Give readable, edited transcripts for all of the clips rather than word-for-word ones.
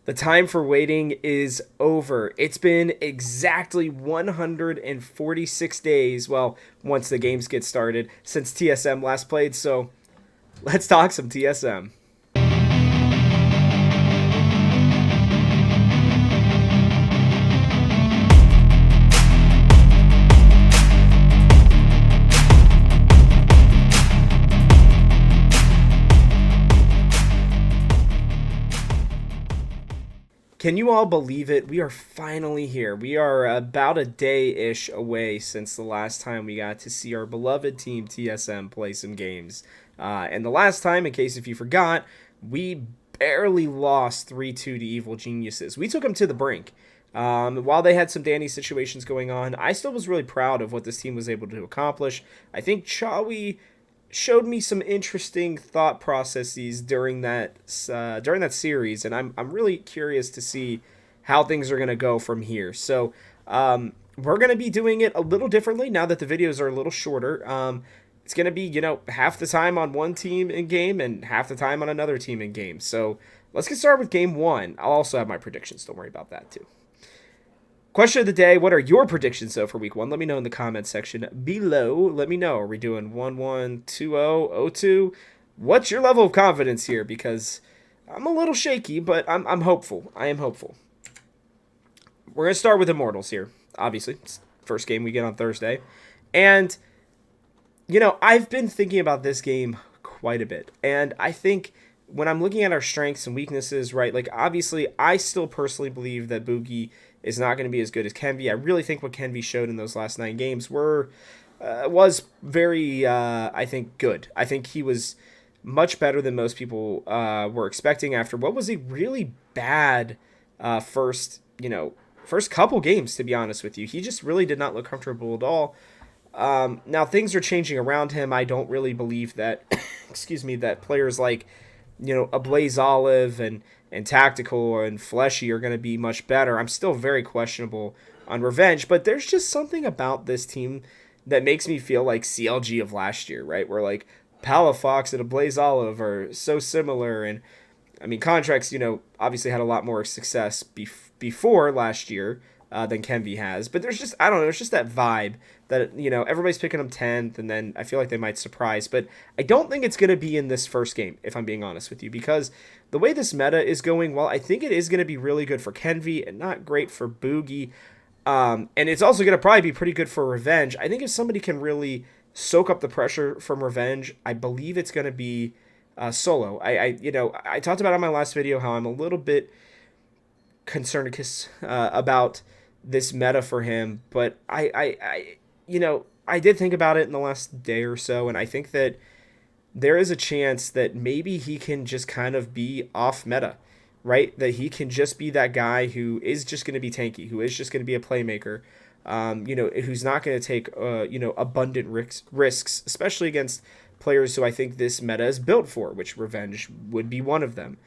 The time for waiting is over. It's been exactly 146 days, well, once the games get started, since TSM last played, so let's talk some TSM. Can you all believe it? We are finally here. We are about a day-ish away since the last time we got to see our beloved team TSM play some games. And the last time, in case if you forgot, we barely lost 3-2 to Evil Geniuses. We took them to the brink. While they had some Danny situations going on, I still was really proud of what this team was able to accomplish. I think Chawi showed me some interesting thought processes during that series, and I'm really curious to see how things are going to go from here. So we're going to be doing it a little differently now that the videos are a little shorter. It's going to be, half the time on one team in game and half the time on another team in game. So let's get started with game one. I'll also have my predictions. Don't worry about that too. Question of the day, what are your predictions, though, for week one? Let me know in the comments section below. Let me know. Are we doing 1-1, 2-0, 0-2? What's your level of confidence here? Because I'm a little shaky, but I'm hopeful. I am hopeful. We're going to start with Immortals here, obviously. It's the first game we get on Thursday. And, I've been thinking about this game quite a bit. And I think when I'm looking at our strengths and weaknesses, right, like, obviously, I still personally believe that Boogie is not going to be as good as Kenvi. I really think what Kenvi showed in those last 9 games was very, I think, good. I think he was much better than most people were expecting after what was a really bad first couple games, to be honest with you. He just really did not look comfortable at all. Now, things are changing around him. I don't really believe that, that players like, a Blaze Olive and Tactical and Fleshy are going to be much better. I'm still very questionable on Revenge, but there's just something about this team that makes me feel like CLG of last year, right? Where like Palafox and a Blaze Olive are so similar, and I mean Contracts, obviously had a lot more success before last year than Kenvi has, but there's just, I don't know, it's just that vibe that, everybody's picking them 10th, and then I feel like they might surprise, but I don't think it's going to be in this first game, if I'm being honest with you, because the way this meta is going, well, I think it is going to be really good for Kenvi and not great for Boogie, and it's also going to probably be pretty good for Revenge. I think if somebody can really soak up the pressure from Revenge, I believe it's going to be Solo. I talked about in my last video how I'm a little bit concerned about this meta for him, but I did think about it in the last day or so, and I think that there is a chance that maybe he can just kind of be off meta, right? That he can just be that guy who is just going to be tanky, who is just going to be a playmaker, who's not going to take, abundant risks, especially against players who I think this meta is built for, which Revenge would be one of them.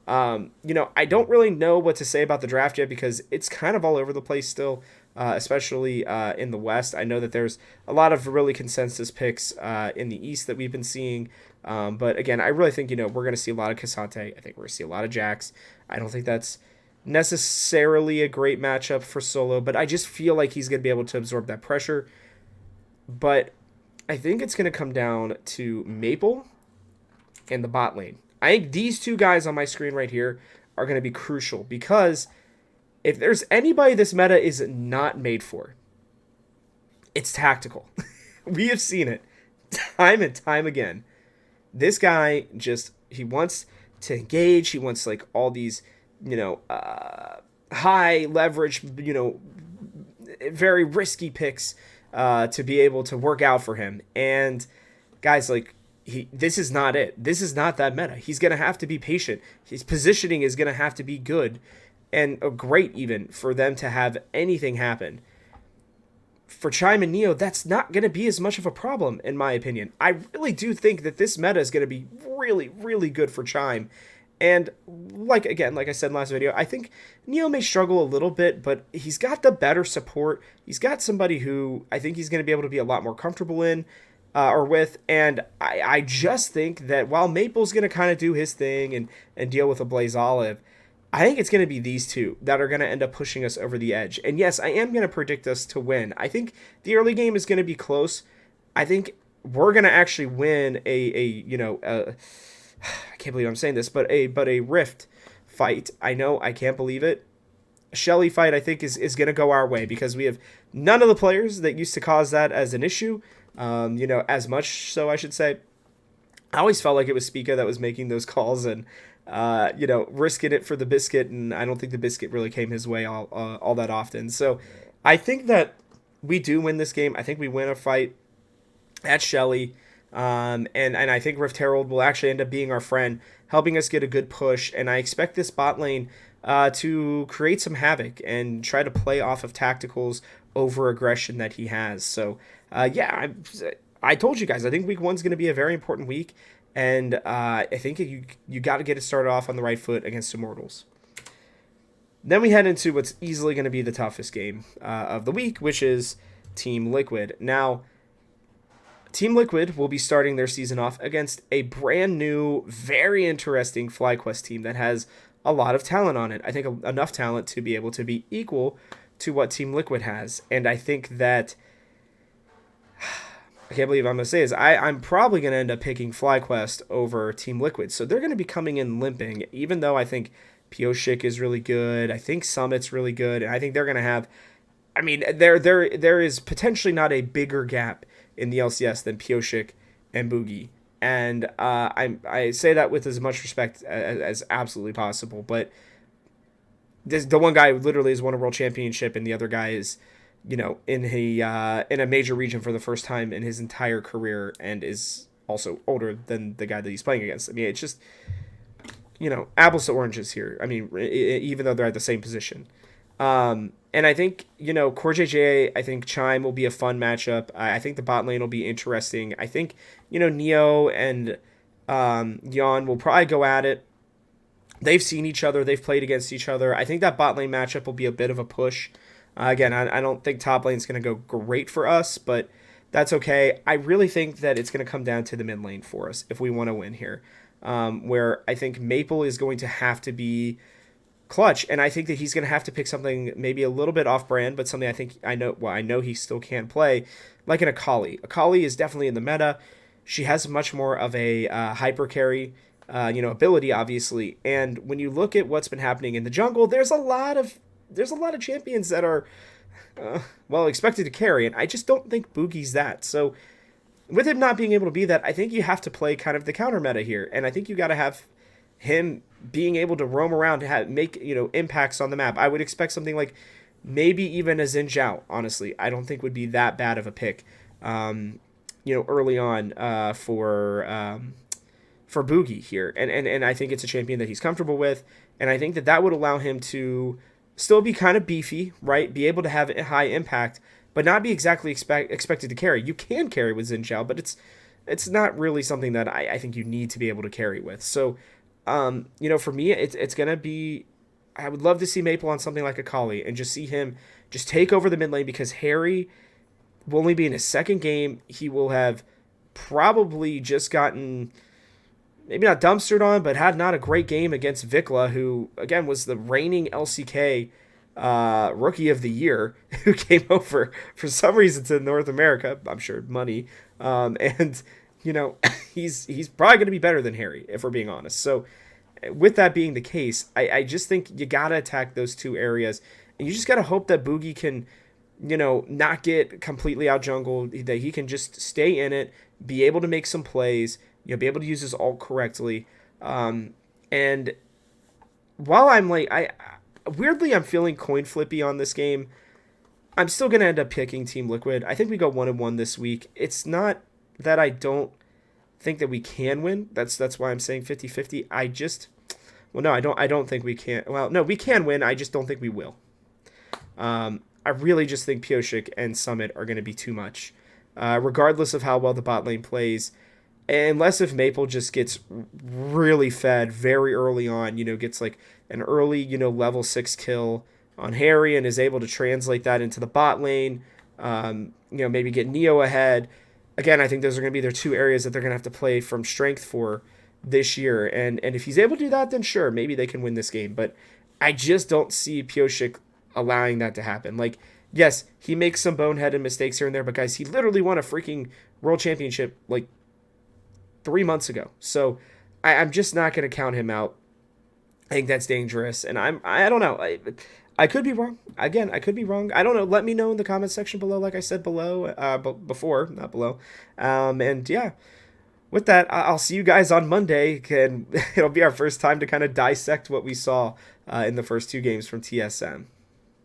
I don't really know what to say about the draft yet because it's kind of all over the place still, especially in the West. I know that there's a lot of really consensus picks in the East that we've been seeing. But again, I really think, we're going to see a lot of Cassante. I think we're going to see a lot of Jax. I don't think that's necessarily a great matchup for Solo, but I just feel like he's going to be able to absorb that pressure. But I think it's going to come down to Maple and the bot lane. I think these two guys on my screen right here are going to be crucial because if there's anybody this meta is not made for, it's Tactical. We have seen it time and time again. This guy he wants to engage. He wants like all these, high leverage, very risky picks to be able to work out for him. And guys, like, this is not it. This is not that meta. He's going to have to be patient. His positioning is going to have to be good and great even for them to have anything happen. For Chime and Neo, that's not going to be as much of a problem, in my opinion. I really do think that this meta is going to be really, really good for Chime. And like I said in the last video, I think Neo may struggle a little bit, but he's got the better support. He's got somebody who I think he's going to be able to be a lot more comfortable in. With, and I just think that while Maple's going to kind of do his thing and deal with a Blaze Olive, I think it's going to be these two that are going to end up pushing us over the edge. And yes, I am going to predict us to win. I think the early game is going to be close. I think we're going to actually win I can't believe I'm saying this, but a Rift fight. I know I can't believe it. Shelly fight I think is going to go our way because we have none of the players that used to cause that as an issue. As much so I should say. I always felt like it was Spica that was making those calls and risking it for the biscuit, and I don't think the biscuit really came his way all that often. So I think that we do win this game. I think we win a fight at Shelly. And I think Rift Herald will actually end up being our friend, helping us get a good push. And I expect this bot lane to create some havoc and try to play off of tacticals over aggression that he has. So, I told you guys, I think week one's going to be a very important week. And I think you got to get it started off on the right foot against Immortals. Then we head into what's easily going to be the toughest game of the week, which is Team Liquid. Now, Team Liquid will be starting their season off against a brand new, very interesting FlyQuest team that has a lot of talent on it. I think enough talent to be able to be equal to what Team Liquid has. And I think that I can't believe I'm going to say this. I'm probably going to end up picking FlyQuest over Team Liquid. So they're going to be coming in limping, even though I think Pioshik is really good. I think Summit's really good. And I think they're going to have... I mean, there is potentially not a bigger gap in the LCS than Pioshik and Boogie. And I say that with as much respect as absolutely possible. But the one guy literally has won a world championship, and the other guy is... in a major region for the first time in his entire career and is also older than the guy that he's playing against. I mean, it's just, apples to oranges here. I mean, even though they're at the same position. And I think, Core JJ, I think Chime will be a fun matchup. I think the bot lane will be interesting. I think, Neo and Yon will probably go at it. They've seen each other. They've played against each other. I think that bot lane matchup will be a bit of a push. Again, I don't think top lane is going to go great for us, but that's okay. I really think that it's going to come down to the mid lane for us if we want to win here, where I think Maple is going to have to be clutch, and I think that he's going to have to pick something maybe a little bit off-brand, but something I know he still can play, like an Akali. Akali is definitely in the meta. She has much more of a hyper carry ability, obviously, and when you look at what's been happening in the jungle, there's a lot of champions that are, expected to carry, and I just don't think Boogie's that. So, with him not being able to be that, I think you have to play kind of the counter meta here, and I think you got to have him being able to roam around to make impacts on the map. I would expect something like maybe even a Xin Zhao, honestly. I don't think would be that bad of a pick, early on for Boogie here, and I think it's a champion that he's comfortable with, and I think that would allow him to still be kind of beefy, right? Be able to have a high impact, but not be exactly expected to carry. You can carry with Xin Zhao, but it's not really something that I think you need to be able to carry with. So, for me, it's going to be... I would love to see Maple on something like Akali and just see him just take over the mid lane, because Harry will only be in his second game. He will have probably just gotten... maybe not dumpstered on, but had not a great game against Vikla, who, again, was the reigning LCK Rookie of the Year, who came over for some reason to North America. I'm sure money. And, he's probably going to be better than Harry, if we're being honest. So, with that being the case, I just think you got to attack those two areas. And you just got to hope that Boogie can, not get completely out jungled, that he can just stay in it, be able to make some plays, be able to use his ult correctly. And while I'm I'm feeling coin flippy on this game, I'm still going to end up picking Team Liquid. I think we go 1-1 this week. It's not that I don't think that we can win. That's why I'm saying 50-50. I don't think we can. Well, no, we can win. I just don't think we will. I really just think Pioshik and Summit are going to be too much. Regardless of how well the bot lane plays, unless if Maple just gets really fed very early on, gets like an early, level 6 kill on Harry and is able to translate that into the bot lane, maybe get Neo ahead. Again, I think those are going to be their two areas that they're going to have to play from strength for this year. And if he's able to do that, then sure, maybe they can win this game. But I just don't see Piosik allowing that to happen. Like, yes, he makes some boneheaded mistakes here and there, but guys, he literally won a freaking world championship like 3 months ago. So I'm just not going to count him out. I think that's dangerous, and I don't know. I could be wrong. Again, I could be wrong. I don't know. Let me know in the comment section below, like I said below, before, not below. And yeah, with that, I'll see you guys on Monday, and it'll be our first time to kind of dissect what we saw in the first two games from TSM.